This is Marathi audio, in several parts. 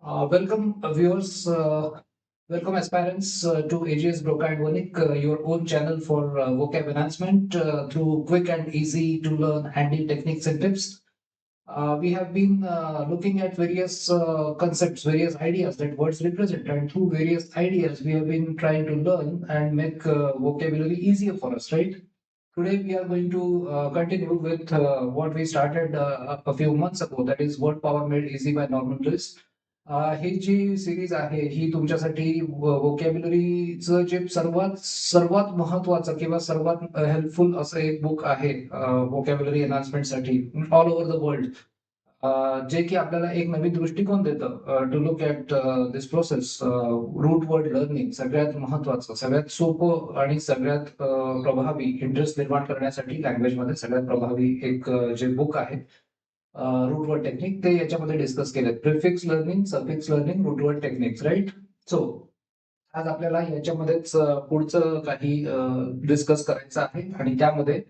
Welcome, viewers. Welcome, aspirants, to AGS Broca and Vonik, your own channel for vocab enhancement through quick and easy to learn handy techniques and tips. We have been looking at various concepts, various ideas that words represent, and through various ideas, we have been trying to learn and make vocabulary easier for us, right? Today, we are going to continue with what we started a few months ago, that is, Word Power Made Easy by Norman Lewis. ही जी सिरीज आहे ही तुमच्यासाठी व्होकॅब्युलरीचं जे सर्वात सर्वात महत्वाचं किंवा सर्वात हेल्पफुल असं एक बुक आहे व्होकॅब्युलरी एनहान्समेंटसाठी ऑल ओव्हर द वर्ल्ड, जे की आपल्याला एक नवीन दृष्टिकोन देतं to look at this process. Root word learning सगळ्यात महत्वाचं, सगळ्यात सोपं आणि सगळ्यात प्रभावी इंटरेस्ट निर्माण करण्यासाठी लँग्वेजमध्ये सगळ्यात प्रभावी एक जे बुक आहे रूट वर्ड टेक्निक, ते याच्यामध्ये डिस्कस केलेत. Prefix learning, suffix learning, root word techniques, right? So आज आपल्याला याच्यामध्येच पुढचं काही डिस्कस करायचं आहे आणि त्यामध्ये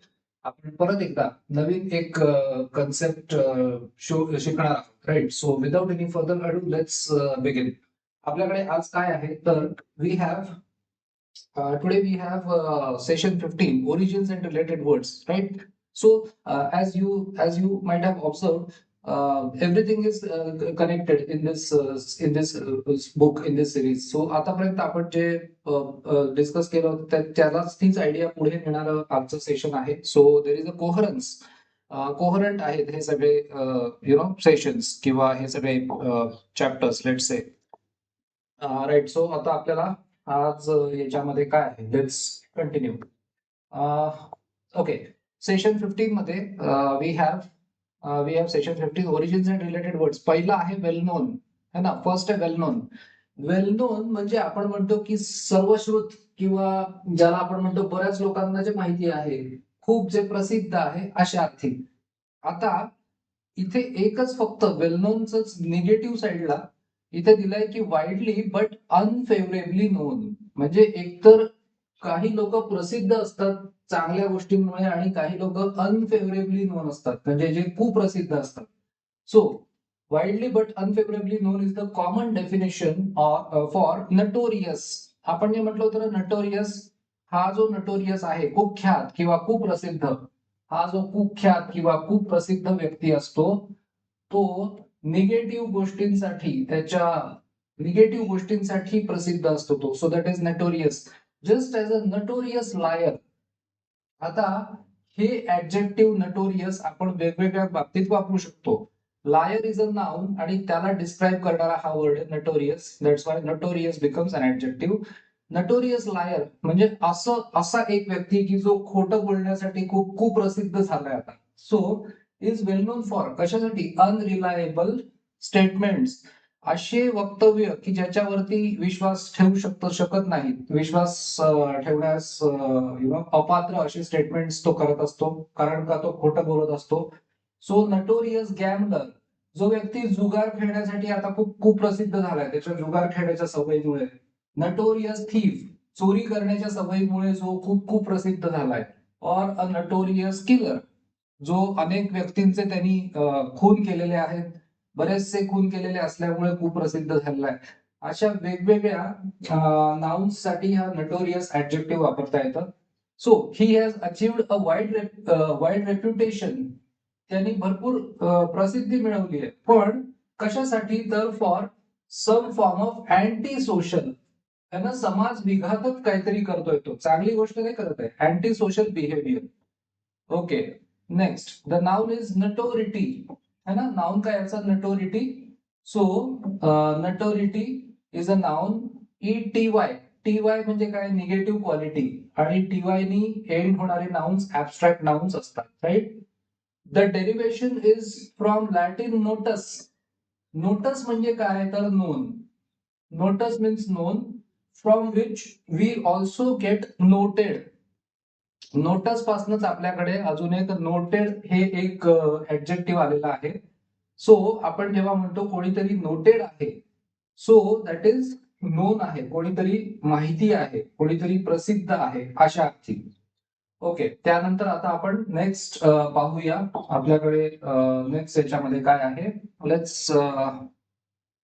आपण परत एकदा नवीन एक कन्सेप्ट शिकणार आहोत, right? So without any further ado, let's begin. आपल्याकडे आज काय आहे तर we have today we have session 15, origins and related words, right? So as you might have observed, everything is connected in this book, in this series. So आतापर्यंत आपण जे डिस्कस केलं होतं त्यालाच तीच आयडिया पुढे नेणारं आजचं सेशन आहे. सो देर इज अ कोहरन्स, कोहरंट आहेत हे सगळे सेशन्स किंवा हे सगळे चॅप्टर्स, लेट से, राईट? सो आता आपल्याला आज याच्यामध्ये काय आहे, लेट्स कंटिन्यू. ओके, सेशन 15 मध्ये we have session 15, origins and related words. पहिला आहे वेल नोन, है ना? फर्स्ट आहे वेल नोन. वेल नोन म्हणजे आपण म्हणतो की सर्वश्रुत, किंवा ज्याला आपण म्हणतो बऱ्याच लोकांना जे माहिती आहे, खूप जे प्रसिद्ध आहे, अशा अर्थी. आता इथे एकच फक्त वेल नोनच निगेटिव्ह साईडला इथे दिलंय की वाईडली बट अनफेवरेबली नोन. म्हणजे एकतर काही लोक प्रसिद्ध असतात चांगल्या गोष्टींमुळे आणि काही लोक अनफेवरेबली नोन असतात, म्हणजे जे कुप्रसिद्ध असतात. So widely but unfavourably known is the common definition for notorious. आपण जे म्हटलं होतं ना, नटोरियस, हा जो नटोरियस आहे, कुख्यात किंवा कुप्रसिद्ध, हा जो कुख्यात किंवा कुप्रसिद्ध व्यक्ती असतो तो निगेटिव्ह गोष्टींसाठी, त्याच्या निगेटिव्ह गोष्टींसाठी प्रसिद्ध असतो तो. So that is notorious, just as a notorious लायर. आता हे ऍडजेक्टिव्ह नटोरियस आपण वेगवेगळ्या बाबतीत वापरू शकतो. लायर इज अ नाउन आणि त्याला डिस्क्राईब करणारा हा word notorious. That's why notorious becomes an adjective. Notorious liar म्हणजे असा एक व्यक्ती की जो खोटं बोलण्यासाठी खूप कुप्रसिद्ध झालाय आता. So is well non for कशासाठी? अनरिलायबल स्टेटमेंट्स, असे वक्तव्य की ज्याच्यावरती विश्वास ठेवू शकत नाही, विश्वास ठेवण्यास अपात्र असे स्टेटमेंट्स तो करत असतो, कारण का तो खोटं बोलत असतो. सो नटोरियस गॅमलर, जो व्यक्ती जुगार खेळण्यासाठी आता खूप कुप्रसिद्ध झालाय त्याच्या जुगार खेळण्याच्या सवयीमुळे. नटोरियस थीफ, चोरी करण्याच्या सवयीमुळे जो खूप कुप्रसिद्ध झालाय. और अ नटोरियस किलर, जो अनेक व्यक्तींचे त्यांनी खून केलेले आहेत, बरेचसे खून केलेले असल्यामुळे खूप प्रसिद्ध झालेला आहे. अशा वेगवेगळ्या नाउन्स साठी हा नटोरियस ऍडजेक्टिव्ह वापरता येतं. So he has achieved a wide reputation, त्यांनी भरपूर प्रसिद्धी मिळवली आहे. पण कशासाठी? तर for some form of anti social, त्यांना समाज विघातक काहीतरी करतोय, तो चांगली गोष्ट नाही करत आहे, anti social behaviour. Okay, next the noun is notoriety, है ना? नाउन काय याचा? Notoriety. So notoriety is a noun. ETY, TY म्हणजे काय? निगेटिव्ह क्वालिटी, आणि TY नी एंड होणारे नाउन्स ऍबस्ट्रॅक्ट नाउन्स असतात, right? The derivation is from Latin notus. Notus म्हणजे काय? तर known. Notus means known, from which we also get noted. Notus पासूनच आपल्याकडे अजून एक नोटेड हे एक ऍडजेक्टिव्ह आलेला आहे. सो आपण जेव्हा म्हणतो कोणीतरी नोटेड आहे, सो दॅट इज नोन आहे, कोणीतरी माहिती आहे, कोणीतरी प्रसिद्ध आहे, अशा अर्थी. ओके, त्यानंतर आता आपण नेक्स्ट पाहूया आपल्याकडे नेक्स्ट याच्यामध्ये काय आहे. Let's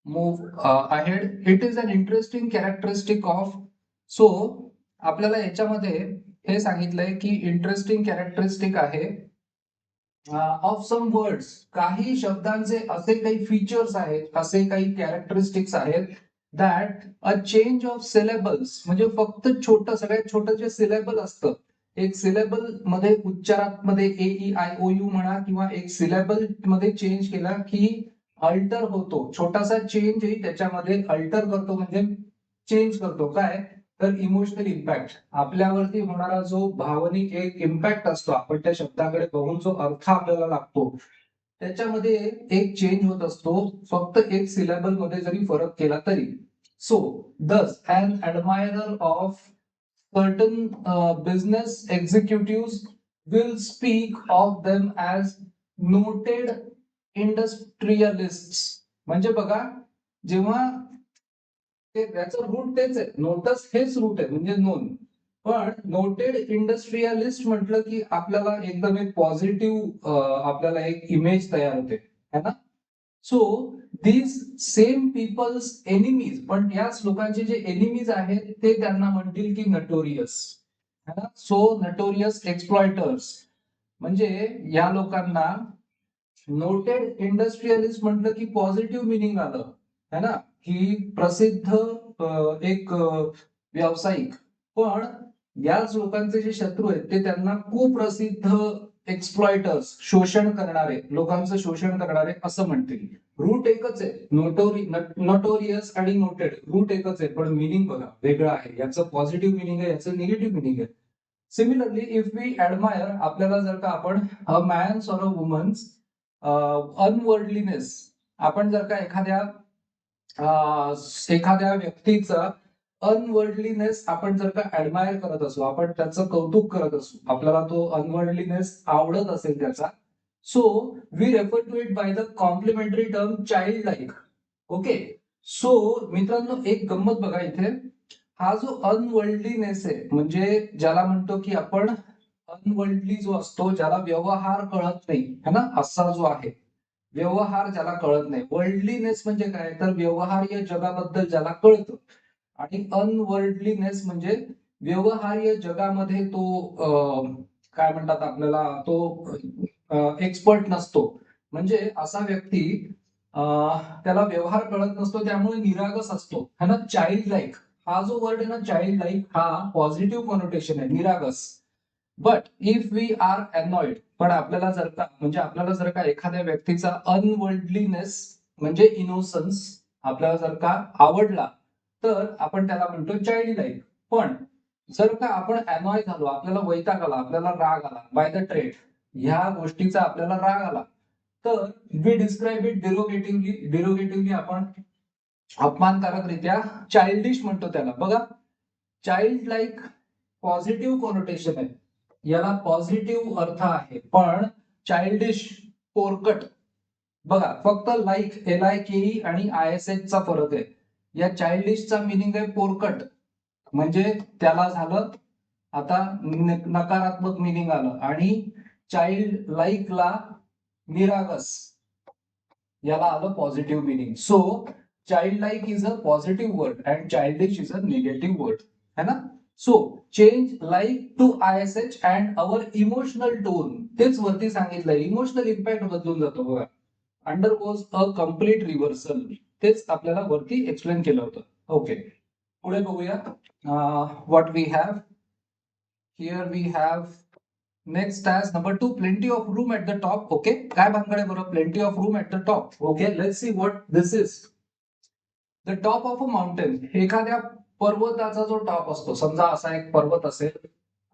move ahead. It is an interesting characteristic of. So आपल्याला याच्यामध्ये हे सांगितलंय की इंटरेस्टिंग कॅरेक्टरिस्टिक आहे ऑफ सम वर्ड्स. काही शब्दांचे असे काही फीचर्स आहेत, असे काही कॅरेक्टरिस्टिक्स आहेत that a change of syllables, म्हणजे फक्त छोटं, सगळ्यात छोटं जे सिलेबल असतं, एक सिलेबल मध्ये उच्चारात मध्ये ए ई आय ओ यू म्हणा, किंवा एक सिलेबल मध्ये चेंज केला की अल्टर होतो. छोटासा चेंजही त्याच्यामध्ये अल्टर करतो, म्हणजे चेंज करतो. काय तर इमोशनल इम्पॅक्ट, आपल्यावरती होणारा जो भावनिक एक इम्पॅक्ट असतो, आपण त्या शब्दाकडे बघून जो अर्थ आपल्याला लागतो त्याच्यामध्ये एक चेंज होत असतो, फक्त एक सिलेबल मध्ये जरी फरक केला तरी. So thus an admirer of certain business executive will speak of them as noted industrialist. म्हणजे बघा, जेव्हा त्याचं रूट तेच आहे, नोटस हेच रूट आहे, म्हणजे नोन. पण नोटेड इंडस्ट्रियलिस्ट म्हटलं की आपल्याला एकदम एक पॉझिटिव्ह आपल्याला एक इमेज तयार होते, है ना. So these same peoples enemies, पण याच लोकांचे जे एनिमीज आहेत ते त्यांना म्हणतील की नटोरियस, है ना. सो नटोरियस एक्सप्लॉयटर्स, म्हणजे या लोकांना नोटेड इंडस्ट्रियलिस्ट म्हटलं की पॉझिटिव्ह मिनिंग आलं, है ना, की प्रसिद्ध एक व्यावसायिक. पण याच लोकांचे जे शत्रू आहेत ते त्यांना कुप्रसिद्ध एक्सप्लॉयटर्स, शोषण करणारे, लोकांचं शोषण करणारे असं म्हणतील. रूट एकच आहे, नोटोरियस आणि नोटेड, रूट एकच आहे, पण मिनिंग बघा वेगळं आहे. याचं पॉझिटिव्ह मिनिंग आहे, याचं निगेटिव्ह मिनिंग आहे. सिमिलरली इफ वी ऍडमायर, आपल्याला जर का आपण अ मॅन्स ऑर अ वुमन्स अनवर्डलीनेस, आपण जर का एखाद्या व्यक्तीचा अनवर्डलीनेस आपण जर का ऍडमायर करत असू, आपण त्याचं कौतुक करत असू, आपल्याला तो अनवर्डलीनेस आवडत असेल त्याचा, so we refer to it by the complimentary term child like. Okay. So मित्रांनो, एक गंमत बघा इथे, हा जो अनवर्ल्डलीनेस आहे, म्हणजे ज्याला म्हणतो की आपण अनवर्ल्डली जो असतो, ज्याला व्यवहार कळत नाही, है ना, असा जो आहे व्यवहार ज्याला कळत नाही. वर्ल्डलीनेस म्हणजे काय तर व्यवहार्य जगाबद्दल ज्याला कळतं, आणि अनवर्ल्डलीनेस म्हणजे व्यवहार्य जगामध्ये तो काय म्हणतात आपल्याला, तो एक्सपर्ट नसतो. म्हणजे असा व्यक्ती त्याला व्यवहार कळत नसतो, त्यामुळे निरागस असतो, है ना. चाइल्ड लाईक हा जो वर्ड आहे ना, चाइल्ड लाईक, हा पॉझिटिव्ह कॉनोटेशन आहे, निरागस. But if we are annoyed, पण आपल्याला जर का, म्हणजे आपल्याला जर का एखाद्या व्यक्तीचा अनवर्ल्डलीनेस म्हणजे इनोसन्स आपल्याला जर का आवडला, तर आपण त्याला म्हणतो चाइल्ड लाईक. पण जर का आपण अनॉय झालो, आपल्याला वैताग आला, आपल्याला राग आला बाय द ट्रेट, ह्या गोष्टीचा आपल्याला राग आला, तर वी डिस्क्राईब इट डिरोगेटिव्हली आपण अपमानकारकरित्या चाइल्डिश म्हणतो त्याला. बघा, चाइल्ड लाईक पॉझिटिव्ह कॉनोटेशन आहे, याला पॉझिटिव्ह अर्थ आहे. पण चाइल्डिश, पोरकट. बघा, फक्त लाईक LIKE आणि ISH चा फरक आहे. या चाइल्डिशचा मिनिंग आहे पोरकट, म्हणजे त्याला झालं आता नकारात्मक मिनिंग आलं, आणि चाइल्ड लाईकला निरागस, याला आलं positive meaning. So child like is a positive word and childish is a negative word, है ना. So change like to ISH and our emotional tone, तेच वरती सांगितलंय, इमोशनल इम्पॅक्ट बदलून जातो बघा. अंडरगोज अ कम्प्लीट रिव्हर्सल, तेच आपल्याला वरती एक्सप्लेन केलं होतं. ओके, पुढे बघूया. What we have here, we have next as number 2, plenty of room at the top. Okay, काय भानगड आहे बरं, plenty of room at the top. Okay, let's see what this is. The top of a mountain, एखाद्या पर्वताचा जो टॉप असतो, समजा असा एक पर्वत असेल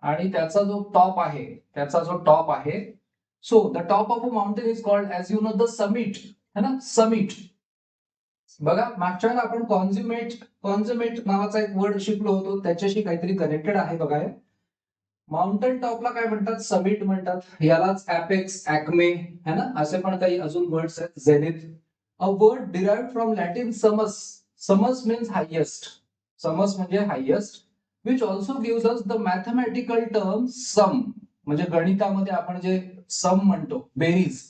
आणि त्याचा जो टॉप आहे, so the top of a mountain is called, as you know, the summit, है ना, समिट. बघा, मागच्या वेळेला आपण कॉन्झुमेट नावाचा एक वर्ड शिकलो होतो, त्याच्याशी काहीतरी कनेक्टेड आहे बघा. माउंटन टॉपला काय म्हणतात, समिट म्हणतात. यालाच ऍपेक्स, ऍक्मे, है ना, असे पण काही अजून वर्ड्स आहेत, zenith. A word derived from Latin summus. Summus means highest, summus म्हणजे highest, which also gives us the mathematical term sum, म्हणजे गणितामध्ये आपण जे सम म्हणतो, बेरीज,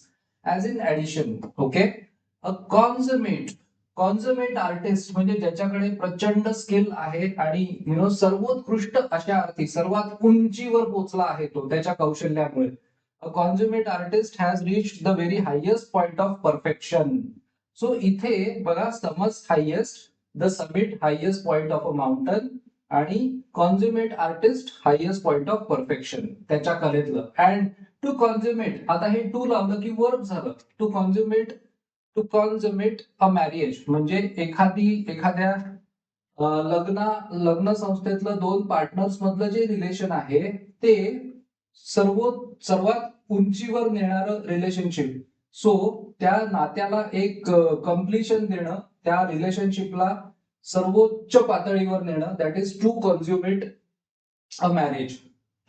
as in addition. Okay. A consummate, consummate artist म्हणजे ज्याच्याकडे प्रचंड स्किल आहे आणि सर्वोत्कृष्ट अशा अर्थी सर्वात उंचीवर पोहोचला आहे तो त्याच्या कौशल्यामुळे. A consummate artist has reach the very highest point of perfection. So इथे बघा, समज highest, the summit highest point of a mountain, आणि consummate artist highest point of perfection त्याच्या कलेतलं. अँड टू कॉन्झुमेट, आता हे टू लावलं की वर्ब झालं. टू कॉन्झुमेट अ मॅरिएज म्हणजे एखाद्या लग्न संस्थेतलं दोन पार्टनर्स मधलं जे रिलेशन आहे ते सर्वात उंचीवर नेणारं रिलेशनशिप. सो त्या नात्याला एक कम्प्लिशन देणं, त्या रिलेशनशिपला सर्वोच्च पातळीवर नेणं, that is to consummate a marriage.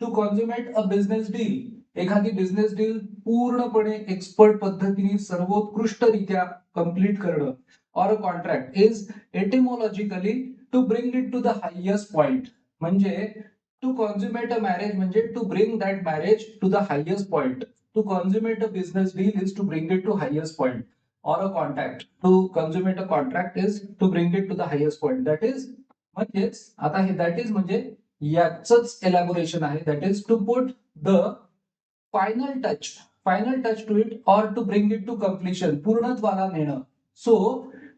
To consummate a business deal, एखादी बिझनेस डील पूर्णपणे एक्सपर्ट पद्धतीने सर्वोत्कृष्टरित्या कंप्लीट करणं. Or a contract is etymologically to bring it to the highest point. म्हणजे टू कॉन्झ्युमेट अ मॅरेज म्हणजे to bring that marriage to the highest point. To consummate a business deal is to bring it to highest point. Or a contract, to consummate a contract is to bring it to the highest point. That is, म्हणजेच आता हे दॅट इज म्हणजे याचंच एलॅबोरेशन आहे. That is to put the final touch to it or to bring it to completion, पूर्णत्वाला नेणं. So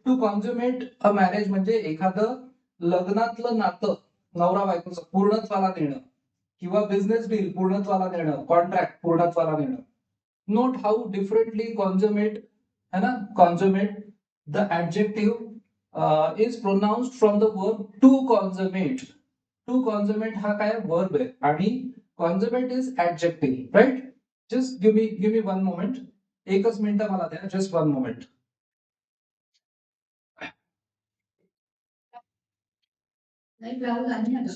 to consummate a marriage म्हणजे एखादं लग्नातलं नातं नवरा बायकोचं पूर्णत्वाला नेणं, किंवा बिझनेस डील पूर्णत्वाला नेणं, कॉन्ट्रॅक्ट पूर्णत्वाला नेणं. नोट हाऊ डिफरंटली कॉन्झ्युमेट, है ना, consummate the adjective is pronounced from the verb to consummate. To consummate हा काय वर्ब आहे आणि consummate is adjective, right. Just give me one moment, एकच मिनिट मला द्या, जस्ट वन मोमेंट. नाही ब्लाऊज आणि आता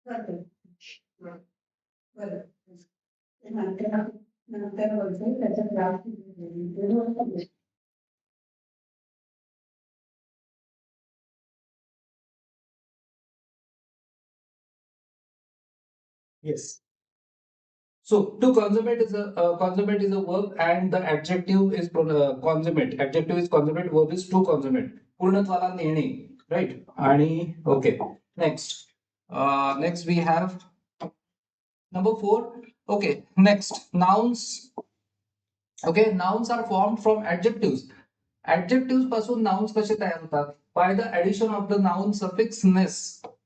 बरं बरं नंतर नंतर बोलते त्याचा blouse. Yes. So to consummate is a verb and the adjective is consummate. Adjective is consummate. Verb is to consummate. पूर्णत्वाला नेणे, right? आणि okay. Next. Next we have number 4. Okay. Next, nouns. Okay, nouns are formed from adjectives. Adjectives पासून nouns कसे तयार होतात? By the addition of the noun suffix ness.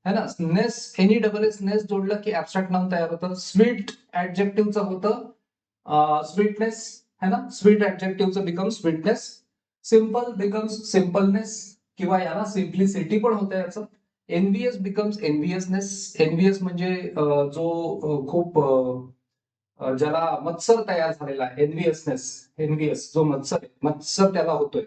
है ना, नेस, एनी डबल एस नेस जोडलं की ऍबस्ट्रॅक्ट नाउन तयार होतं. स्वीट ऍडजेक्टिव्हचं होतं स्वीटनेस, है ना, स्वीट ऍडजेक्टिव्हचं become sweetness. Simple becomes simpleness, किंवा याला सिम्प्लिसिटी पण होतं याचं. एनव्हीएस बिकम्स एनव्हीएसनेस. एनव्हीएस म्हणजे जो खूप ज्याला मत्सर तयार झालेला आहे, एनव्हीएसनेस. एनव्हीएस जो मत्सर त्याला होतोय.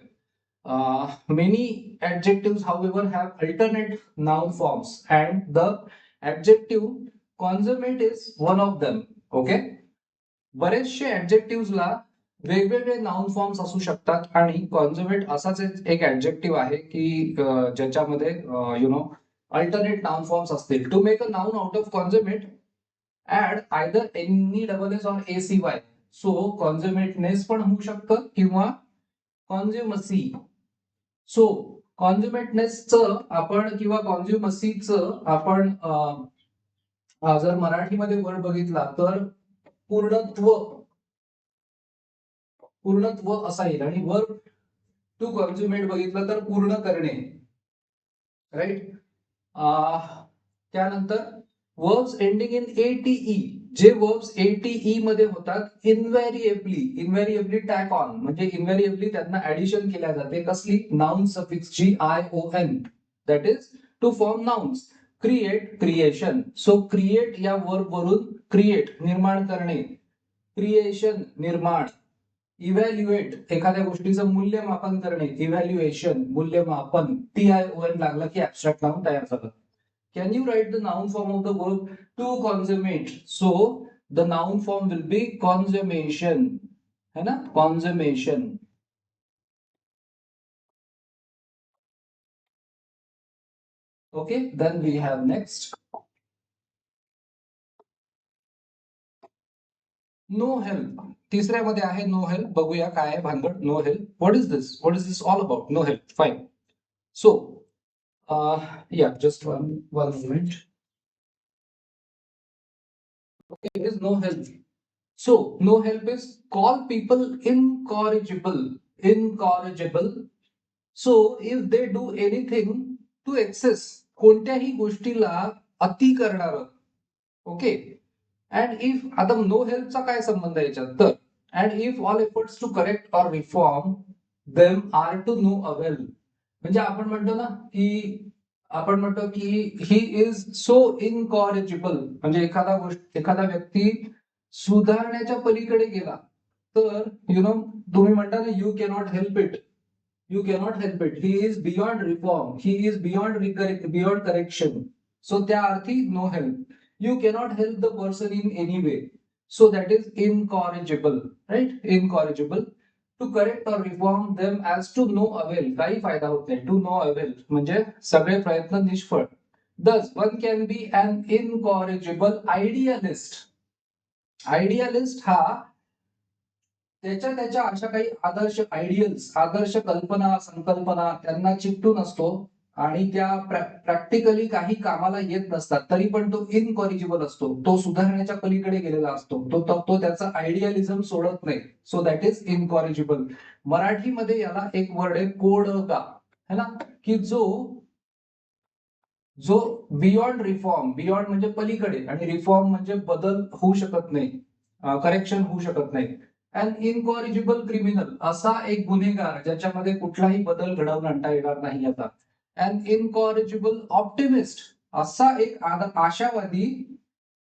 Many adjectives, however, have alternate noun forms, and the adjective consummate is one of them. Okay. बरेचसे adjectives ला वेगवेगळे नाउन फॉर्म्स असू शकतात आणि कॉन्झुमेट असाच एक ऍडजेक्टिव्ह आहे की ज्याच्यामध्ये अल्टरनेट नाउन फॉर्म्स असतील. To make a noun out of consummate add either any double S or ACY. So consummateness पण होऊ शकतं किंवा कॉन्झ्युमसी. सो कॉन्झ्युमेटनेसचं आपण किंवा कॉन्झ्युमसीचं आपण जर मराठीमध्ये वर्ड बघितला तर पूर्णत्व पूर्णत्व असा येईल, आणि वर्ब टू कॉन्झ्युमेट बघितलं तर पूर्ण करणे, राईट. त्यानंतर वर्ब्स एंडिंग इन ATE, जे वर्ब्स ATE मध्ये होतात इनव्हेरिएबली टॅक ऑन, म्हणजे इनव्हेरिएबली त्यांना ऍडिशन केल्या जाते. कसली? नाउन सफिक्सची ION. That is to form nouns. Create, creation. So create या वर्ब वरून क्रिएट निर्माण करणे, क्रिएशन निर्माण. इव्हॅल्युएट एखाद्या गोष्टीचं मूल्यमापन करणे, इव्हॅल्युएशन मूल्यमापन. TION लागला की ऍबस्ट्रॅक्ट नाउन तयार झालं. Can you write the noun form of the verb to consummate? So the noun form will be consummation. है ना, consummation. Okay, then we have next. No help. तिसऱ्यामध्ये आहे नो हेल्प. बघूया काय आहे भानगड no help. What is this all about no help. Fine. So या just one moment. Okay, it is no help. So no help is call people incorrigible. Incorrigible. So if they do anything to excess, कोणत्याही गोष्टीला अति करणार. ओके. अँड इफ आता नो हेल्पचा काय संबंध आहे याच्यात तर and if all efforts to correct or reform them are to no avail. म्हणजे आपण म्हणतो की ही इज सो इनकॉरेजिबल. म्हणजे एखादा व्यक्ती सुधारण्याच्या पलीकडे गेला तर तुम्ही म्हणता ना you cannot help it. You cannot help it. He is beyond reform. He is beyond correction. So त्या अर्थी no help. You cannot help the person in any way. So that is incorrigible, right? Incorrigible. To correct or reform them as to no avail. काही फायदा होत नाही. To no avail म्हणजे सगळे प्रयत्न निष्फळ. Thus one can be an incorrigible idealist. Idealist हा त्याच्या अशा काही आदर्श कल्पना संकल्पना त्यांना चिकटून असतो आणि त्या प्रॅक्टिकली काही कामाला येत नसतात तरी पण तो इनकॉरिजिबल असतो. तो सुधारण्याच्या पलीकडे गेलेला असतो. तो त्याचा आयडियालिझम सोडत नाही. So that is incorrigible. मराठीमध्ये याला एक वर्ड आहे कोडगा, है ना, की जो बियॉन्ड रिफॉर्म. बियॉन्ड म्हणजे पलीकडे आणि रिफॉर्म म्हणजे बदल होऊ शकत नाही, करेक्शन होऊ शकत नाही. अँड इनकॉरिजिबल क्रिमिनल असा एक गुन्हेगार ज्याच्यामध्ये कुठलाही बदल घडवून आणता येणार नाही आता. अँड इनकॉरिजिबल ऑप्टिमिस्ट असा एक आशावादी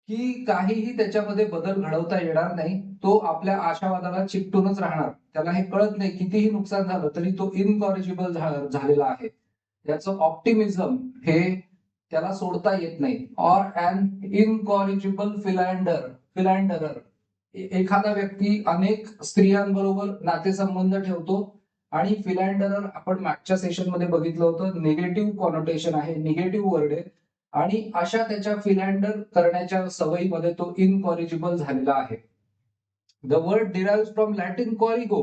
की काहीही त्याच्यामध्ये बदल घडवता येणार नाही. तो आपल्या आशावादाला चिकटूनच राहणार. त्याला हे कळत नाही कितीही नुकसान झालं तरी तो इनकॉरिजिबल झालेला आहे. त्याचं ऑप्टिमिझम हे त्याला सोडता येत नाही. Or an incorrigible philanderer. एखादा व्यक्ती अनेक स्त्रियांबरोबर नातेसंबंध ठेवतो आणि फिलँडरर आपण मागच्या सेशन मध्ये बघितलं होतं. निगेटिव्ह कॉनोटेशन आहे, निगेटिव्ह वर्ड आहे आणि अशा त्याच्या फिलँडर करण्याच्या सवयीमध्ये तो इनकॉरिजिबल झालेला आहे. The word derive from Latin corrigo.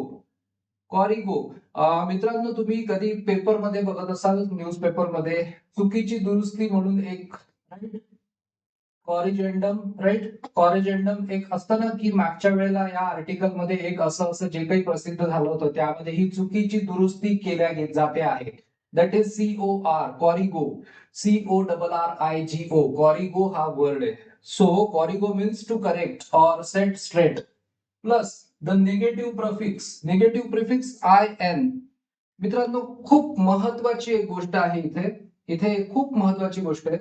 मित्रांनो तुम्ही कधी पेपरमध्ये बघत असाल, न्यूजपेपरमध्ये चुकीची दुरुस्ती म्हणून एक कॉरिजेंडम, राईट. कॉरिजेंडम एक असतं ना की मागच्या वेळेला या आर्टिकल मध्ये एक असं जे काही प्रसिद्ध झालं होतं त्यामध्ये ही चुकीची दुरुस्ती केल्या जाते आहे. That is COR, कॉरिगो. CORRIGO, कॉरिगो हा वर्ड आहे. सो कॉरिगो मीन्स टू करेक्ट और set straight. Plus the negative prefix IN. मित्रांनो खूप महत्वाची एक गोष्ट आहे इथे खूप महत्वाची गोष्ट आहे.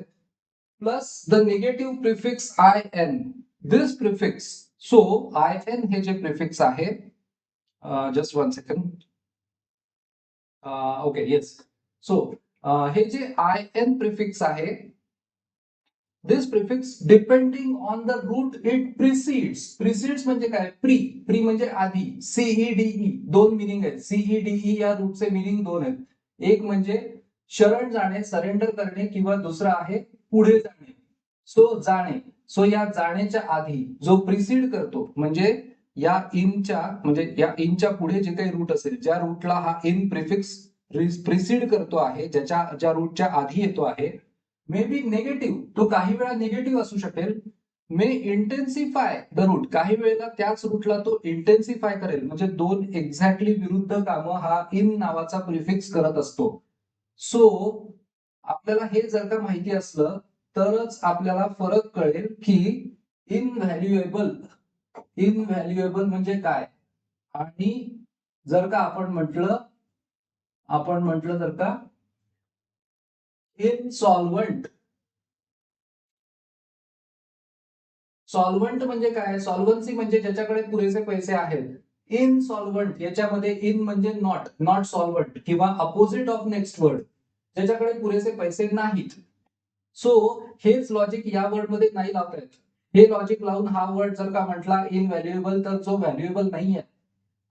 Plus the negative prefix IN. This prefix. So IN हे जे प्रिफिक्स आहे, just one second. Okay yes. So हे जे IN प्रिफिक्स आहे, this prefix depending on the root it precedes म्हणजे काय? प्री म्हणजे आधी. CEDE दोन मिनिंग आहेत. CEDE या रूटचे मिनिंग दोन आहेत. एक म्हणजे शरण जाणे, सरेंडर करणे, किंवा दुसरा आहे पुढे जाणे. सो जाणे. सो या जाण्याच्या आधी जो प्रिसीड करतो म्हणजे या इनच्या पुढे जे काही रूट असेल, ज्या रूटला हा इन प्रिफिक्स प्रिसीड करतो आहे, ज्या रूटच्या आधी येतो आहे, मे बी नेगेटिव्ह. तो काही वेळा निगेटिव्ह असू शकेल. मे इंटेन्सिफाय द रूट. काही वेळेला त्याच रूटला तो इंटेन्सिफाय करेल. म्हणजे दोन एक्झॅक्टली विरुद्ध कामं हा इन नावाचा प्रिफिक्स करत असतो. सो आपल्याला हे जर का माहिती असलं तरच आपल्याला फरक कळेल की इनव्हॅल्युएबल म्हणजे काय. आणि जर का आपण म्हटलं जर का इनसॉल्वंट म्हणजे काय? सॉल्व्हन्सी म्हणजे ज्याच्याकडे पुरेसे पैसे आहेत. इनसॉल्वंट याच्यामध्ये इन म्हणजे नॉट सॉल्व्हंट, किंवा अपोजिट ऑफ नेक्स्ट वर्ड, ज्याच्याकडे पुरेसे पैसे नाहीत. सो हेच लॉजिक या वर्ड मध्ये नाही लावता येत. हे लॉजिक लावून हा वर्ड जर का म्हटला इनव्हॅल्युएबल, तर जो व्हॅल्युएबल नाहीये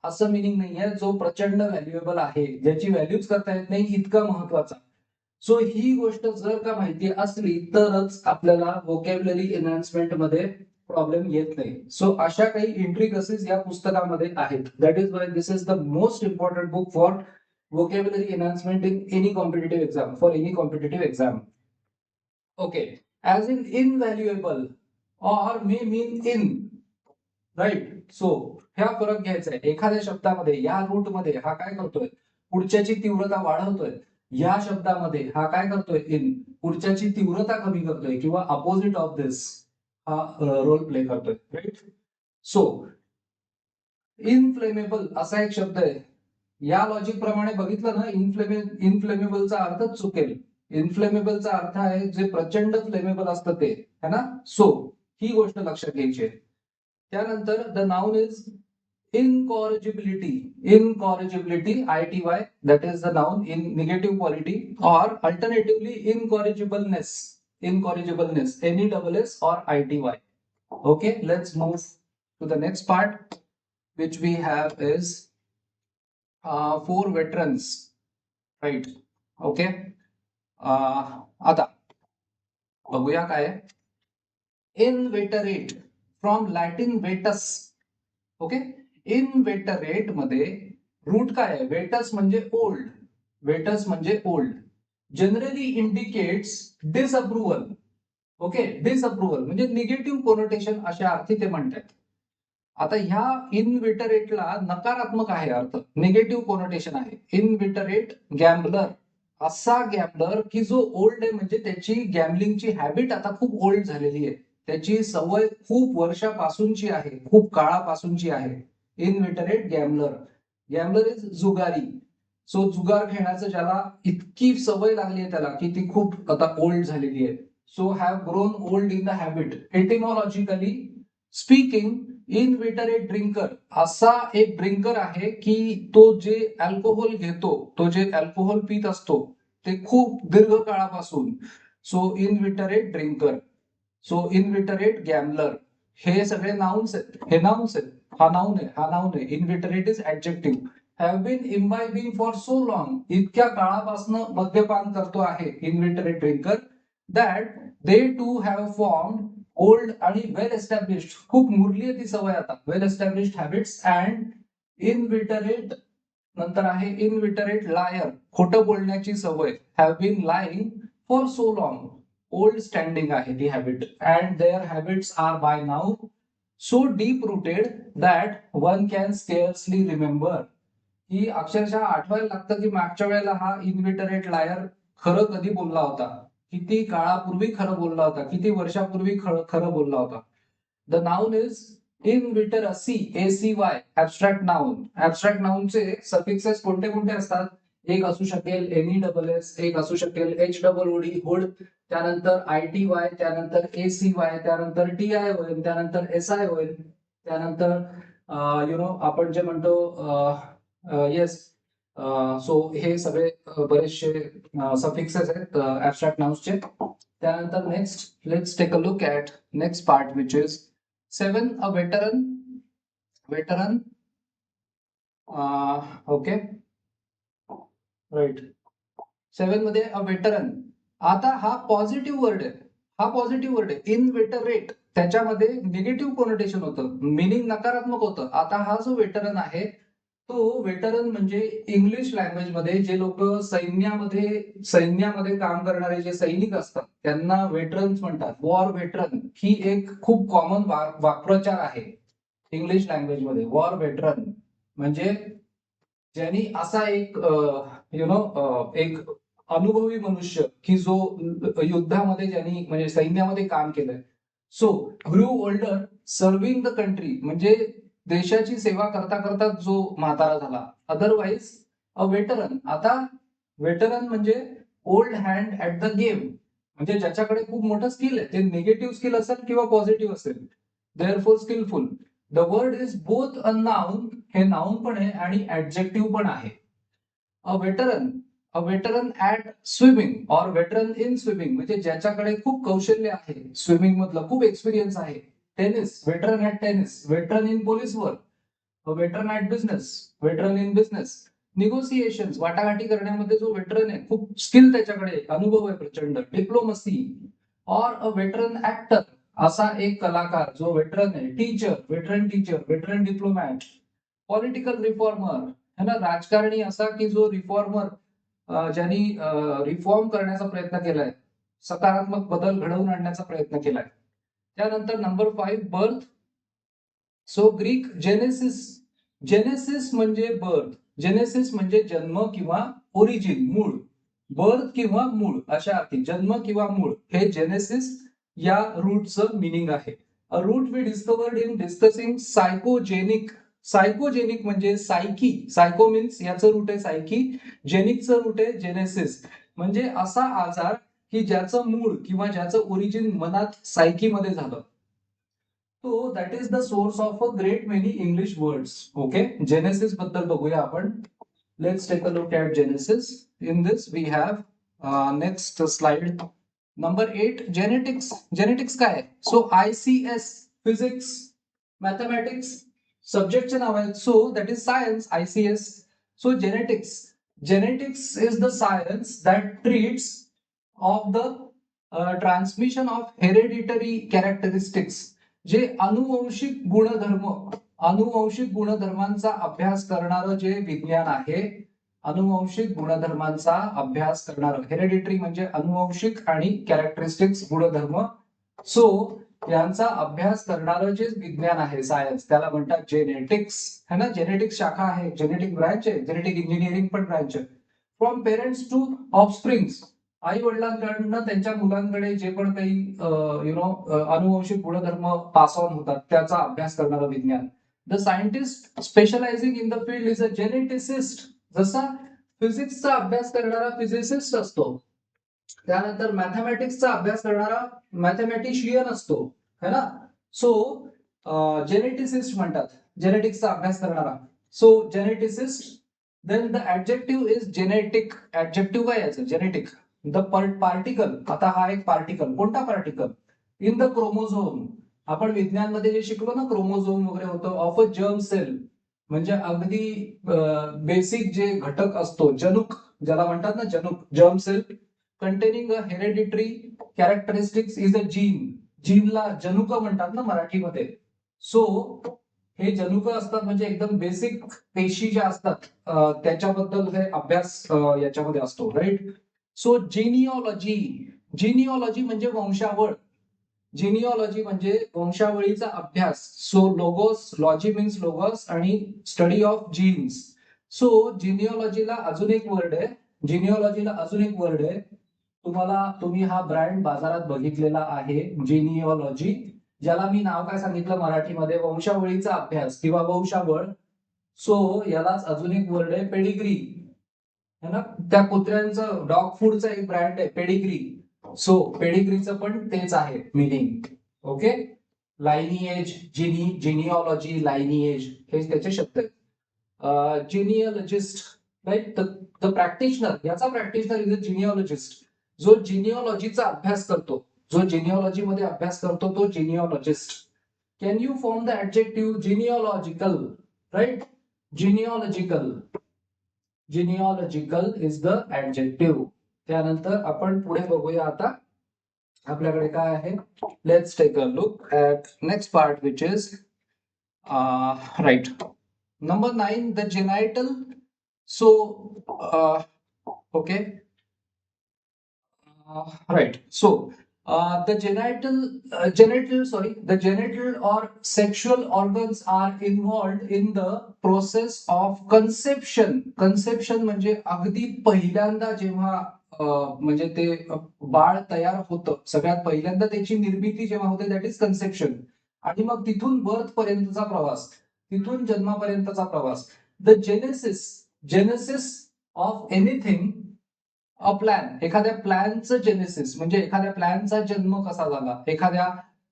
असं मिनिंग नाहीये. जो प्रचंड व्हॅल्युएबल आहे, ज्याची व्हॅल्यूच करता येत नाही, इतका महत्वाचा. सो ही गोष्ट जर का माहिती असली तरच आपल्याला व्होकॅब्युलरी एनहान्समेंट मध्ये प्रॉब्लेम येत नाही. सो अशा काही इंट्रिकसीज या पुस्तकामध्ये आहेत. That is why this is the most important book for vocabulary enhancement in any competitive exam, for any competitive exam. Okay, as in invaluable or may mean in, right. So ह्या फरक घ्यायचा आहे. एखाद्या शब्दामध्ये या रूट मध्ये हा काय करतोय, पुढच्याची तीव्रता वाढवतोय. या शब्दामध्ये हा काय करतोय, इन पुढच्याची तीव्रता कमी करतोय, किंवा अपोजिट ऑफ दिस हा रोल प्ले करतोय. राईट. सो इनफ्लेमेबल असा एक शब्द आहे. या लॉजिक प्रमाणे बघितलं ना, इनफ्लेमेबलचा अर्थच चुकेल. इनफ्लेमेबलचा अर्थ आहे जे प्रचंड फ्लेमेबल असतं ते, है ना. सो ही गोष्ट लक्षात घ्यायची आहे. त्यानंतर the noun is incorrigibility. Incorrigibility, ity, that is the noun in negative quality, or alternatively incorrigibleness. Incorrigibleness, NESS or ity. Okay, let's move to the next part, which we have is for veterans. Right. Okay. आता बघूया काय. Inveterate from Latin vetus. Okay. Inveterate मध्ये रूट काय आहे, वेटस म्हणजे ओल्ड. वेटस म्हणजे old. Generally indicates disapproval. Okay, disapproval म्हणजे निगेटिव्ह कोनोटेशन अशा अर्थी ते म्हणतात. आता ह्या इनविटरेटला नकारात्मक आहे अर्थ, निगेटिव्ह कोनोटेशन आहे. इनविटरेट गॅम्बलर, असा गॅम्बलर की जो ओल्ड आहे, म्हणजे त्याची गॅम्बलिंगची हॅबिट आता खूप ओल्ड झालेली आहे. त्याची सवय खूप वर्षापासूनची आहे, खूप काळापासूनची आहे. Inveterate gambler. गॅम्बलर इज जुगारी. सो जुगार खेळण्याचं ज्याला इतकी सवय लागली आहे त्याला की ती खूप आता ओल्ड झालेली आहे. So have grown old in the habit. Etymologically speaking, inveterate drinker असा एक ड्रिंकर आहे की तो जे अल्कोहोल घेतो, तो जे अल्कोहोल पित असतो ते खूप दीर्घ काळापासून. So inveterate drinker. So inveterate gambler. हे सगळे नाउन्स आहेत. हे नाउन्स आहेत. हा नाउन आहे, हा नाउन आहे. Inveterate is adjective. Have been imbibing for so long, इतक्या काळापासून मद्यपान करतो आहे inveterate drinker, that they to have formed old आणि वेल एस्टॅब्लिश्ड, खूप मुरली आहे ती सवय आता, well established habits. And inveterate नंतर आहे इनविटरेट लायर, खोटं बोलण्याची सवय. Have been lying for so long, old standing आहे ती habit. And their habits are by now so deep rooted that one can स्केअर्सली remember. ही अक्षरशः आठवायला लागतं की मागच्या वेळेला हा इनविटरेट लायर खरं कधी बोलला होता, किती काळापूर्वी खरं बोलला होता, किती वर्षापूर्वी खरं बोलला होता. The noun is inveteracy, ACY, abstract noun. Abstract नाउनचे सफिक्सेस कोणते कोणते असतात? एक असू शकेल NESS, एक असू शकेल HOOD, हुड, त्यानंतर ITY, त्यानंतर ACY, त्यानंतर TI होईल, त्यानंतर SI होईल, त्यानंतर आपण जे म्हणतो येस. सो हे सगळे बरेचसे सफिक्सेस आहेत ऍबस्ट्रॅक्ट नाउन्सचे. त्यानंतर next let's take a look at next part, which is 7 a veteran. Veteran. Okay, right. 7 मध्ये अ वेटरन. आता हा पॉझिटिव्ह वर्ड आहे, हा पॉझिटिव्ह वर्ड आहे. इनवेटरेट त्याच्यामध्ये निगेटिव्ह कोनोटेशन होतं, मिनिंग नकारात्मक होतं. आता हा जो वेटरन आहे तो वेटरन म्हणजे इंग्लिश लँग्वेज मध्ये जे लोक सैन्यामध्ये काम करणारे जे सैनिक असतात त्यांना वेटरन्स म्हणतात. वॉर वेटरन ही एक खूप कॉमन वाक्प्रचार आहे इंग्लिश लँग्वेज मध्ये. वॉर वेटरन म्हणजे ज्यांनी असा एक एक अनुभवी मनुष्य की जो युद्धामध्ये ज्यांनी म्हणजे सैन्यामध्ये काम केलंय. So grew older serving the country म्हणजे देशाची सेवा करता करता जो म्हातारा झाला. Otherwise a veteran. आता वेटरन म्हणजे old hand at the game, म्हणजे ज्याच्याकडे खूप मोठं स्किल आहे, ते निगेटिव्ह स्किल असेल किंवा पॉझिटिव्ह असेल. Therefore skilful. The word is both a noun, हे नाउन पण आहे आणि ऍडजेक्टिव्ह पण आहे. A veteran, a veteran at swimming or veteran in swimming म्हणजे ज्याच्याकडे खूप कौशल्य आहे स्विमिंग मधलं, खूप एक्सपिरियन्स आहे. Tennis, veteran at tennis. Veteran in police work, veteran at business, veteran in business. Negotiation, वाटाघाटी करण्यामध्ये जो वेटरन आहे, खूप स्किल त्याच्याकडे, अनुभव आहे प्रचंड. Diplomacy. Or a veteran actor. असा एक कलाकार जो वेटरन आहे, teacher, veteran diplomat, political reformer, है ना, राजकारणी असा की जो रिफॉर्मर, ज्यांनी रिफॉर्म करण्याचा प्रयत्न केलाय, सकारात्मक बदल घडवून आणण्याचा प्रयत्न केलाय. त्यानंतर number 5 birth. So Greek genesis म्हणजे बर्थ, जेनेसिस म्हणजे जन्म किंवा ओरिजिन, मूळ, बर्थ किंवा मूळ अशा अर्थी, जन्म किंवा मूळ, हे जेनेसिस या रूटचं मिनिंग आहे. A root we discovered in discussing psychogenic. Psychogenic म्हणजे सायकी, सायको मीन्स याचं रूट आहे सायकी, जेनिकचं रूट आहे जेनेसिस, म्हणजे असा आजार की ज्याचं मूळ किंवा ज्याचं ओरिजिन मनात, सायकीमध्ये झालं. So that is the source of a great many English words. Okay, Genesis बद्दल बघूया आपण. Let's take a look at Genesis. In this we have next slide. Number 8, genetics. Genetics काय आहे? So ICS, physics, mathematics, subjectचे नाव आहेत. So that is science, ICS. So genetics. Genetics is the science that treats of the transmission of hereditary characteristics. जे अनुवंशिक गुणधर्म, अनुवंशिक गुणधर्मांचा अभ्यास करणारं जे विज्ञान आहे, अनुवंशिक गुणधर्मांचा अभ्यास करणारं, हेरेडिटरी म्हणजे अनुवंशिक आणि कॅरेक्टरिस्टिक्स गुणधर्म, सो यांचा अभ्यास करणारं जे विज्ञान आहे, सायन्स, त्याला म्हणतात जेनेटिक्स, है ना. जेनेटिक्स शाखा आहे, जेनेटिक ब्रांच आहे, जेनेटिक इंजिनिअरिंग पण ब्रांच आहे. फ्रॉम पेरेंट्स टू ऑफस्प्रिंग्स, आई वडिलांकडनं त्यांच्या मुलांकडे जे पण काही अनुवंशिक गुणधर्म पास ऑन होतात त्याचा अभ्यास करणारं विज्ञान. The scientist specialising in the field is a geneticist. जसा फिजिक्सचा अभ्यास करणारा फिजिसिस्ट असतो, त्यानंतर मॅथमॅटिक्सचा अभ्यास करणारा मॅथमॅटिशियन असतो, है ना. सो जेनेटिसिस्ट म्हणतात जेनेटिक्सचा अभ्यास करणारा. So geneticist. Then the adjective is genetic. Adjective काय याचं? जेनेटिक. द पार्टिकल, आता हा एक पार्टिकल, कोणता पार्टिकल? In the chromosome. आपण विज्ञानमध्ये जे शिकलो ना, क्रोमोझोम वगैरे होतं, ऑफ अ जर्म सेल, म्हणजे अगदी बेसिक जे घटक असतो, जनुक ज्याला म्हणतात ना, जनुक, germ cell containing a hereditary characteristics is a gene. जीनला जनुक म्हणतात ना मराठीमध्ये. सो हे जनुक असतात, म्हणजे एकदम बेसिक पेशी ज्या असतात त्याच्याबद्दल हे अभ्यास याच्यामध्ये असतो, राईट. सो जिनिओलॉजी. जिनिओलॉजी म्हणजे वंशावळ. जिनिओलॉजी म्हणजे वंशावळीचा अभ्यास. So logos, logy means logos आणि स्टडी ऑफ जीन्स. सो जिनिओलॉजीला अजून एक वर्ड आहे, जिनिओलॉजीला अजून एक वर्ड आहे, तुम्ही हा ब्रँड बाजारात बघितलेला आहे, जिनिओलॉजी, ज्याला मी नाव काय सांगितलं मराठीमध्ये? वंशावळीचा अभ्यास किंवा वंशावळ. सो यालाच अजून एक वर्ड आहे पेडिग्री, है ना. त्या कुत्र्यांचं डॉग फूडचा एक ब्रँड आहे पेडिग्री. सो पेडिग्रीचं पण तेच आहे मिनिंग. ओके, लायनिएज, जिनिओलॉजी, लायनिएज हे त्याचे शब्द आहेत. जिनिओलॉजिस्ट, राईट. द प्रॅक्टिशनर, याचा प्रॅक्टिशनर इज अ जिनिओलॉजिस्ट. जो जिनिओलॉजीचा अभ्यास करतो, जो जिनिओलॉजी मध्ये अभ्यास करतो, तो genealogist. Can you form the adjective genealogical? Right, genealogical. Genealogical is the adjective. त्यानंतर आपण पुढे बघूया आता आपल्याकडे काय आहे. Let's take a look at next part which is right. Number 9, the genital. So okay, right. So the genital or sexual organs are involved in the process of conception. Conception म्हणजे अगदी पहिल्यांदा जेव्हा म्हणजे ते बाळ तयार होतं, सगळ्यात पहिल्यांदा त्याची निर्मिती जेव्हा होते, दॅट इज कन्सेप्शन. आणि मग तिथून बर्थ पर्यंतचा प्रवास, तिथून जन्मापर्यंतचा प्रवास. The genesis of anything, a plan. एखाद्या प्लॅनचं जेनेसिस म्हणजे एखाद्या प्लॅनचा जन्म कसा झाला, एखाद्या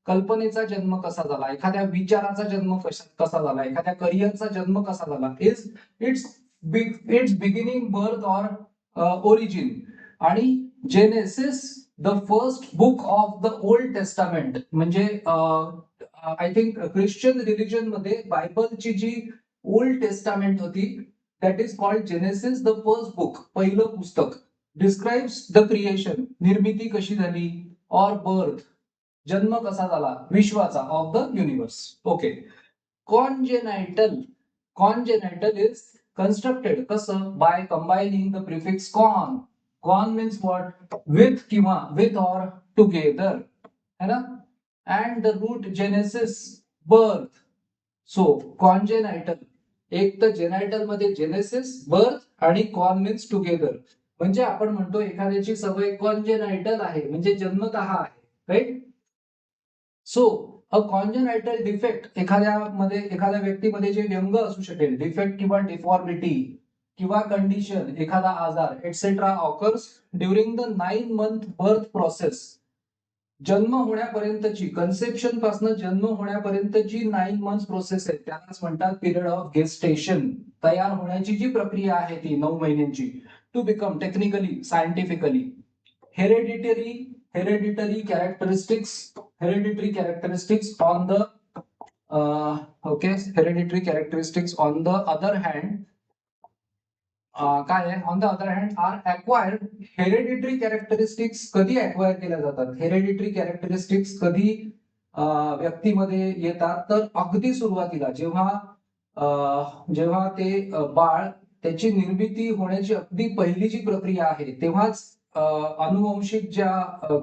कल्पनेचा जन्म कसा झाला, एखाद्या विचाराचा जन्म कसा झाला, एखाद्या करिअरचा जन्म कसा झाला, its beginning, birth or origin. आणि Genesis, the first book of the Old Testament, म्हणजे आय थिंक ख्रिश्चन रिलिजन मध्ये बायबलची जी ओल्ड टेस्टामेंट होती, that is called Genesis, the first book, पहिलं पुस्तक. डिस्क्राइब्स द क्रिएशन, निर्मिती कशी झाली, और बर्थ, जन्म कसा झाला विश्वाचा, of the universe. Okay. Congenital. Congenital is constructed कसं, by combining the prefix con. Con means what? With किंवा with or together, है ना? And the root genesis, birth. So congenital, एक तर जेनायटल मध्ये जेनेसिस, बर्थ आणि कॉन मीन्स टुगेदर. म्हणजे आपण म्हणतो एखाद्याची सवय कॉन्जेनायटल आहे म्हणजे जन्मतः आहे, राईट? सो अ कॉन्जेनायटल डिफेक्ट, एखाद्या व्यक्तीमध्ये जे व्यंग असू शकेल, डिफेक्ट किंवा डिफॉर्मिटी किंवा कंडिशन, एखादा आजार etcetera occurs during the 9 month birth process. जन्म होण्यापर्यंतची, कन्सेप्शन पासून जन्म होण्यापर्यंतची 9 months प्रोसेस आहे, त्यालाच म्हणतात पिरियड ऑफ गेस्टेशन. तयार होण्याची जी प्रक्रिया आहे ती 9 महिन्यांची. To become, technically scientifically, hereditary characteristics on the hereditary characteristics on the other hand, काय आहे, on the other hand are acquired. Hereditary characteristics कधी अक्वायर केल्या जातात, हेरेडिटरी कॅरेक्टरिस्टिक्स कधी व्यक्तीमध्ये येतात, तर अगदी सुरुवातीला जेव्हा ते बाळ, त्याची निर्मिती होण्याची अगदी पहिली जी प्रक्रिया आहे तेव्हाच अनुवंशिक ज्या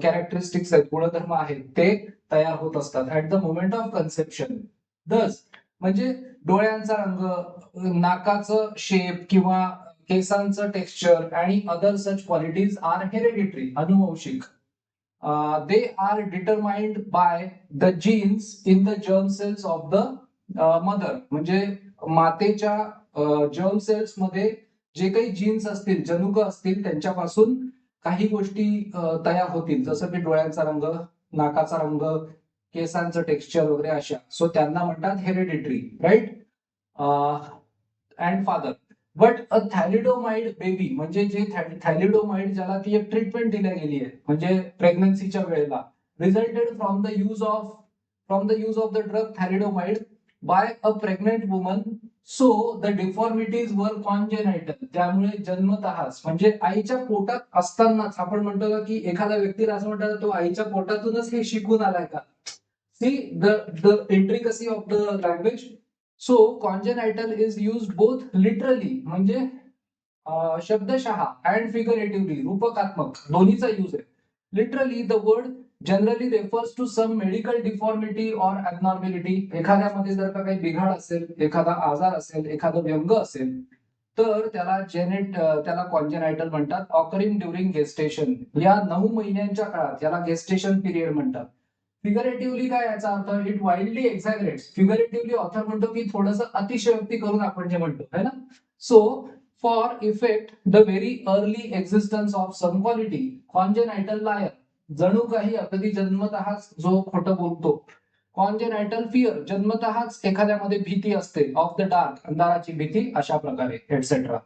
कॅरेक्टरिस्टिक्स आहेत, गुणधर्म आहेत, ते तयार होत असतात at the moment of conception. Thus म्हणजे डोळ्यांचा रंग, नाकाचं शेप किंवा केसांचं टेक्स्चर आणि other such qualities are hereditary, अनुवंशिक. They are determined by the genes in the germ cells of the mother. म्हणजे मातेच्या जर्म सेल्स मध्ये जे काही जीन्स असतील, जनुक असतील, त्यांच्यापासून काही गोष्टी तयार होतील, जसं की डोळ्यांचा रंग, नाकाचा रंग, केसांचं टेक्स्चर वगैरे अशा. सो त्यांना म्हणतात hereditary, right? And father. But a thalidomide baby, म्हणजे जे थॅलिडोमाइड ज्याला ती एक ट्रीटमेंट दिल्या गेली आहे म्हणजे प्रेग्नन्सीच्या वेळेला, resulted from the use of the drug thalidomide by a pregnant woman. So the deformities were congenital. त्यामुळे जन्मतःच, म्हणजे आईच्या पोटात असतानाच आपण म्हणतो का की एखाद्या व्यक्तीला असं म्हणतात तो आईच्या पोटातूनच हे शिकून आलाय का. See the intricacy of the language. So congenital is use both literally, म्हणजे शब्दशः, अँड फिगरेटिव्हली, रूपकात्मक, दोन्हीचा यूज आहे. Literally the word generally refers to some medical deformity or abnormality. एखाद्यामध्ये जर का काही बिघाड असेल, एखादा आजार असेल, एखादं व्यंग असेल, तर त्याला कॉन्जेनायटल म्हणतात. ऑकरिंग ड्युरिंग गेस्टेशन, या 9 महिन्यांच्या काळात याला गेस्टेशन पिरियड म्हणतात. फिगरेटिव्हली काय याचा अर्थ, इट वाईल्डली एक्झॅगरेट्स. फिगरेटिव्हली ऑथर म्हणतो की थोडंसं अतिशयोक्ती करून आपण जे म्हणतो, है ना. So for effect the very early existence of some quality, congenital liar, जणू काही अगदी जन्मतःच जो खोटं बोलतो. कॉन्जेनायटल फिअर, जन्मतःच एखाद्यामध्ये भीती असते, ऑफ द डार्क, अंधाराची भीती, अशा प्रकारे, etcetera.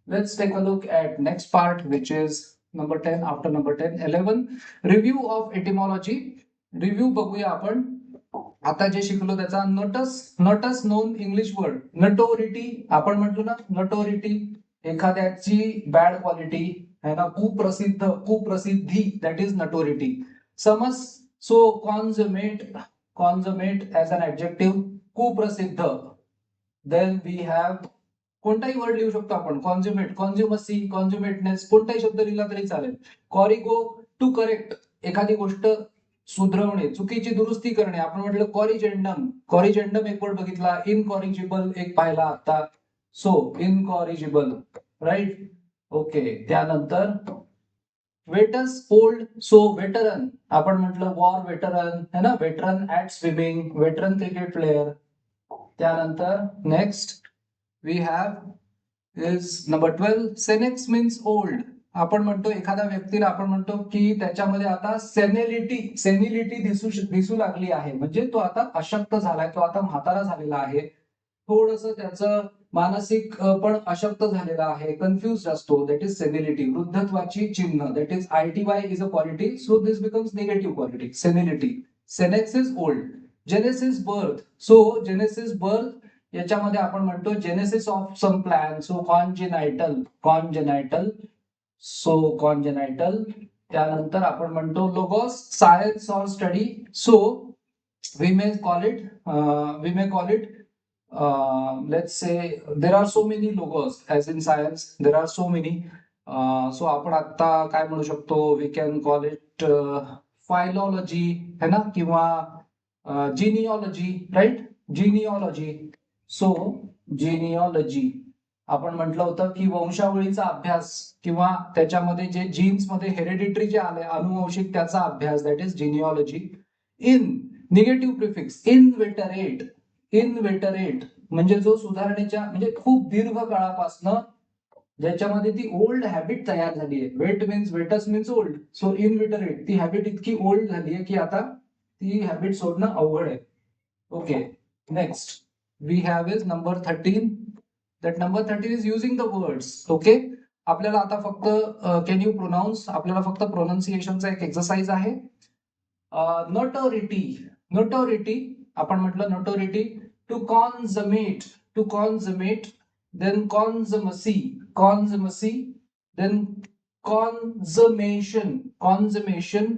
Let's take a look at next part which is number 10. After number 10, 11 review of etymology. Review बघूया आपण. आता जे शिकलो त्याचा notus known English word, notoriety. आपण म्हटलो ना, नटोरिटी एखाद्याची बॅड क्वालिटी है ना, कुप्रसिद्धी, दॅट इज नटोरिटी. समज, so consummate as an adjective, कुप्रसिद्ध. देन वी हॅव, कोणताही वर्ड लिहू शकतो आपण, कॉन्झ्युमेट, कॉन्झ्युमसी, कॉन्झ्युमेटनेस, कोणताही शब्द लिहिला तरी चालेल. कॉरिगो, टू करेक्ट, एखादी गोष्ट सुधरवणे, चुकीची दुरुस्ती करणे. आपण म्हटलं कॉरिजेंडम एक वर्ड बघितला. इनकॉरिजिबल एक पाहिला आता. So incorrigible, right? ओके. त्यानंतर वेटस ओल्ड, सो वेटरन. आपण म्हटलं वॉर वेटरन, है ना, veteran at swimming, veteran cricket player. त्यानंतर next we have is number 12, senex means old. आपण म्हणतो एखाद्या व्यक्तीला, आपण म्हणतो की त्याच्यामध्ये आता सेनिलिटी दिसू लागली आहे, म्हणजे तो आता अशक्त झालाय, तो आता म्हातारा झालेला आहे, थोडस त्याचं मानसिक पण अशक्त झालेला आहे, कन्फ्युज असतो, दॅट इज सेनिलिटी. वृद्धत्वाची चिन्ह, that is ITY is a quality, so this becomes negative quality, senility. Senex is old. Genesis birth, so genesis birth याच्यामध्ये आपण म्हणतो genesis of some plan, so congenital. So congenital. त्यानंतर आपण म्हणतो logos science or study. So we may call it let's say there are so many logos as in science, there are so many. So आपण आता काय म्हणू शकतो, we can call it philology है ना, किंवा genealogy, right? genealogy. So genealogy आपण म्हटलं होतं की वंशावळीचा अभ्यास किंवा त्याच्यामध्ये जे जीन्स मध्ये हेरिडिटरी जे आले अनुवंशिक त्याचा अभ्यास, that is genealogy. In negative prefix inveterate. Inveterate म्हणजे जो सुधारणेच्या म्हणजे खूप दीर्घ काळापासनं ज्याच्यामध्ये ती ओल्ड हॅबिट तयार झाली आहे. Vet means vetus means old. So inveterate ती हॅबिट इतकी ओल्ड झाली आहे की आता ती हॅबिट सोडणं अवघड आहे. Okay, next we have is number 13. That number 13 is using the words. Okay, आपल्याला आता फक्त कॅन यू प्रोनाउन्स, आपल्याला फक्त प्रोनाउन्सिएशनचा एक एक्सरसाइज आहे. नोटोरिटी. नोटोरिटी आपण म्हटलं notoriety. To consummate. To consummate. Then consummacy. Consummacy. Then consummation. Consummation.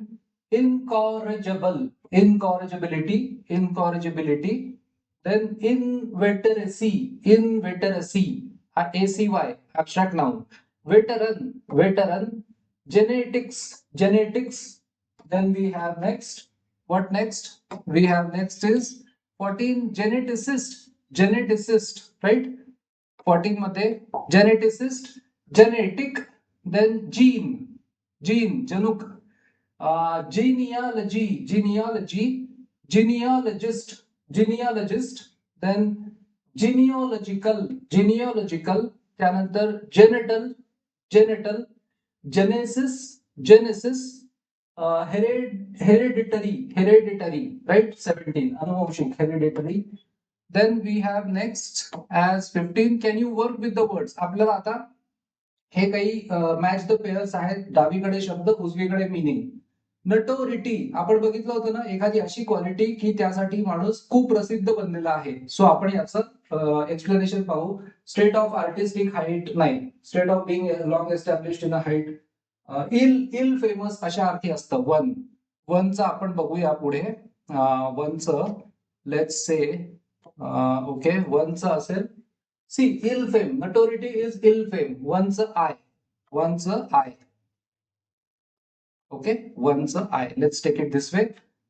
Incorrigible. Incorrigibility. Incorrigibility. Then inveteracy. Inveteracy. ACY, abstract noun. Veteran. Veteran. Genetics. Genetics. Then we have next. What next? We have next is 14 geneticist. Geneticist, right? 14 मध्ये geneticist, genetic, then gene. Gene, जनूक. Genealogy. Genealogy. Genealogist. Genealogist, then genealogical. Genealogical. त्यानंतर genital. Genital. Genesis. Genesis. Hereditary. Hereditary, right? 17 अनुवंशिक. Hereditary. Then we have next as 15. Can you work with the words? आपल्याला आता हे काही मॅच द पेअर्स आहेत. डावीकडे शब्द, उजवीकडे मिनिंग. नटोरिटी आपण बघितलं होतं ना, एखादी अशी क्वालिटी की त्यासाठी माणूस खूप प्रसिद्ध बनलेला आहे. सो आपण याचं एक्सप्लेनेशन पाहू. स्टेट ऑफ आर्टिस्टिक हाईट नाही, state of being long established in a height. Ill famous अशा अर्थी असतं. वन. वनचं आपण बघूया पुढे. वनचं लेट्स से ओके, वनचं असेल see ill fame. Notoriety is ill fame. वनचं आय. वनचं I. Okay, one's a I. Let's take it this way.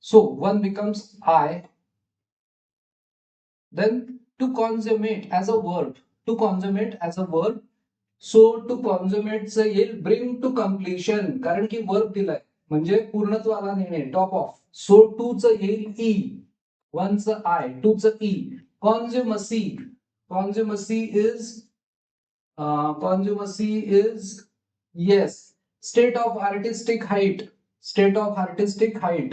So one becomes I. Then to consummate as a verb. To consummate as a verb. So to consummate च येईल bring to completion. कारण की verb दिलाय म्हणजे पूर्णत्वाला नेणे. Top of. So to च येईल E. One's a I. To च E. Consumacy. Consumacy is yes. State of artistic height. State of artistic height.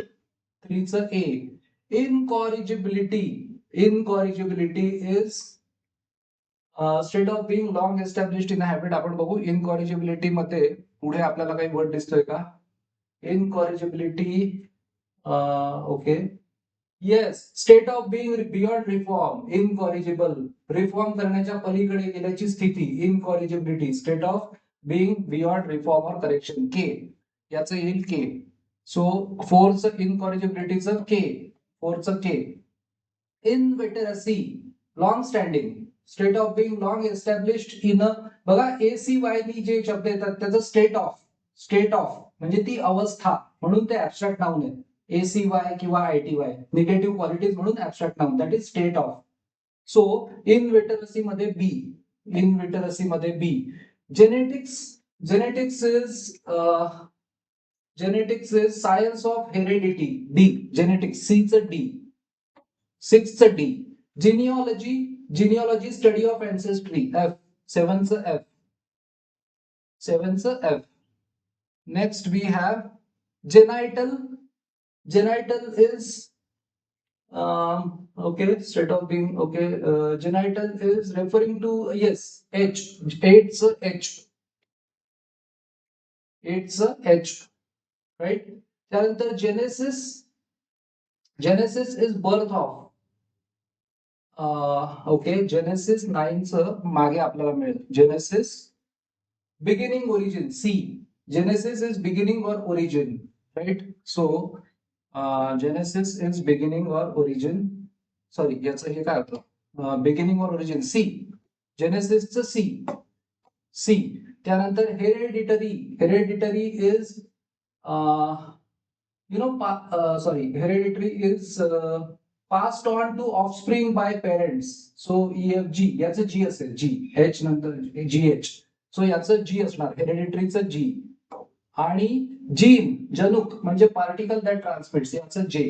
3's A. Incorrigibility. Incorrigibility is state of being long established in a habit. आपण बघू incorrigibility मध्ये पुढे आपल्याला काही वर्ड दिसतोय का? Incorrigibility. Okay. Yes. State of being beyond reform. Incorrigible. Reform करण्याच्या पलीकडे गेल्याची स्थिती. Incorrigibility. State of being beyond reform or correction. K. याचं येईल K. So 4चं incorrigibilityचं K. 4चं K. Inveteracy. Long standing. State of being long established in a. बघा ACY नी जे शब्द येतात त्याचं स्टेट ऑफ. स्टेट ऑफ म्हणजे ती अवस्था म्हणून ते ऍबस्ट्रॅक्ट नाउन आहे. ACY किंवा ITY निगेटिव्ह क्वालिटीज म्हणून abstract noun, that is state of. So inveteracy मध्ये बी. इनवेटरसी मध्ये बी. Genetics. Genetics is science of heredity. D. Genetics. C च D. 6th D. Genealogy. Genealogy study of ancestry. F. 7th F. 7th F. Next we have genital. Genital is okay, state of being. Okay, genital is referring to yes H. 8th H. 8th H. Right. त्यानंतर genesis. Genesis is birth of. Okay, genesis 9चं मागे आपल्याला मिळेल. Genesis beginning origin. See. Genesis is beginning or origin, right? So Genesis is beginning or origin. Sorry याचं हे काय होतं, बिगिनिंग और ओरिजिन सी. जेनेसिसचं सी. सी. त्यानंतर hereditary is hereditary is passed on to offspring by parents. So EFG याचं जी असेल, जी एच नंतर GH. सो याचं जी असणार, हेरेडिटरीचं जी. आणि जीन जनुक म्हणजे पार्टिकल दॅट ट्रान्समिट्स, याचं जे.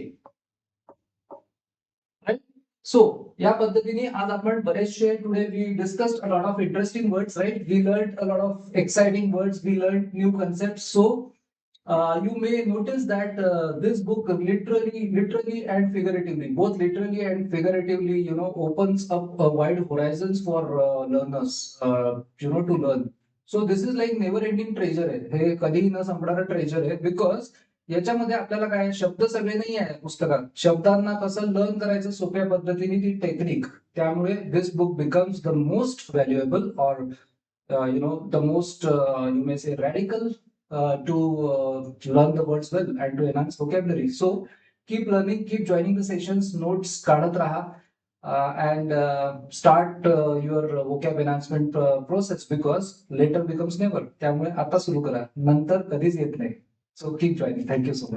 राईट. सो या पद्धतीने आज आपण बरेचसे today we discussed a lot of interesting words, right. We learn a lot of exciting words, we learn new concept. So you may notice that this book literally and figuratively, both literally and figuratively, opens up wide horizons for learners, to learn. So this is like never ending treasure आहे, हे कधीही न संपणारं ट्रेजर आहे. बिकॉज याच्यामध्ये आपल्याला काय, शब्द सगळे नाही आहे पुस्तकात, शब्दांना कसं लर्न करायचं सोप्या पद्धतीने, ती टेक्निक. त्यामुळे this book becomes the most valuable or the most, you may say, radical to learn the words well and to enhance vocabulary. So keep learning, keep joining the sessions, notes काढत राहा, and start your vocab enhancement process, because later becomes never. त्यामुळे आता सुरू करा, नंतर कधीच येत नाही. So keep joining. Thank you so much.